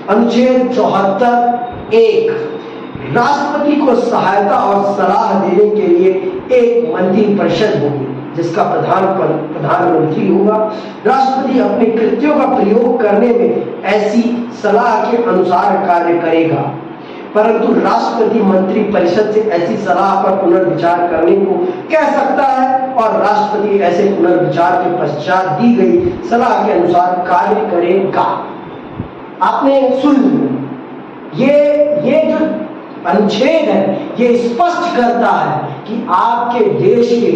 अनुच्छेद 74(1) राष्ट्रपति को सहायता और सलाह देने के लिए एक मंत्रिपरिषद होगी जिसका प्रधानमंत्री होगा। राष्ट्रपति अपने कृत्यों का प्रयोग करने में ऐसी सलाह के अनुसार कार्य करेगा, परंतु राष्ट्रपति मंत्री परिषद से ऐसी सलाह पर पुनर्विचार करने को कह सकता है और राष्ट्रपति ऐसे पुनर्विचार के पश्चात दी गई सलाह के अनुसार कार्य करेगा। आपने सुन, ये जो अनुच्छेद है ये स्पष्ट करता है कि आपके देश के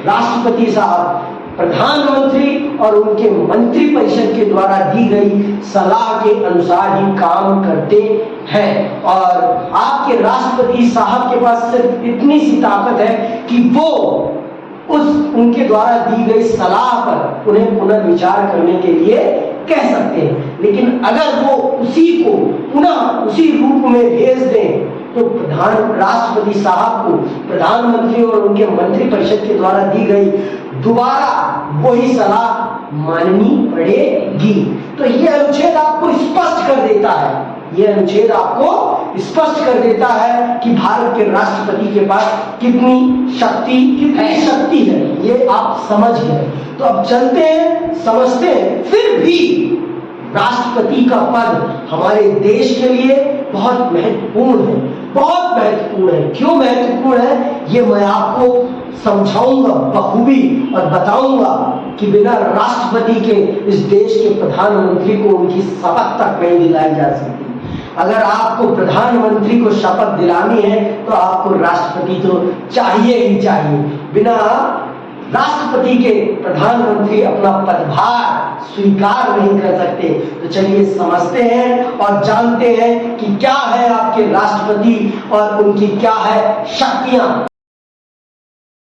राष्ट्रपति साहब प्रधानमंत्री और उनके मंत्रिपरिषद के द्वारा दी गई सलाह के अनुसार ही काम करते हैं। और आपके राष्ट्रपति साहब के पास सिर्फ इतनी सी ताकत है कि वो उनके द्वारा दी गई सलाह पर उन्हें पुनर्विचार करने के लिए कह सकते हैं, लेकिन अगर वो उसी को पुनः उसी रूप में भेज दें तो राष्ट्रपति साहब को प्रधानमंत्री और उनके मंत्रिपरिषद के द्वारा दी गई दोबारा वही सलाह माननी पड़ेगी। तो यह अनुच्छेद आपको स्पष्ट कर देता है, यह अनुच्छेद आपको स्पष्ट कर देता है कि भारत के राष्ट्रपति के पास कितनी शक्ति है, ये आप समझ गए। तो अब चलते हैं, समझते हैं। फिर भी राष्ट्रपति का पद हमारे देश के लिए बहुत महत्वपूर्ण है, बहुत महत्वपूर्ण है। क्यों महत्वपूर्ण है ये मैं आपको समझाऊंगा बखूबी और बताऊंगा कि बिना राष्ट्रपति के इस देश के प्रधानमंत्री को उनकी शपथ तक नहीं दिलाई जा सकती। अगर आपको प्रधानमंत्री को शपथ दिलानी है तो आपको राष्ट्रपति तो चाहिए ही चाहिए। बिना राष्ट्रपति के प्रधानमंत्री अपना पदभार स्वीकार नहीं कर सकते। तो चलिए समझते हैं और जानते हैं कि क्या है आपके राष्ट्रपति और उनकी क्या है शक्तियां।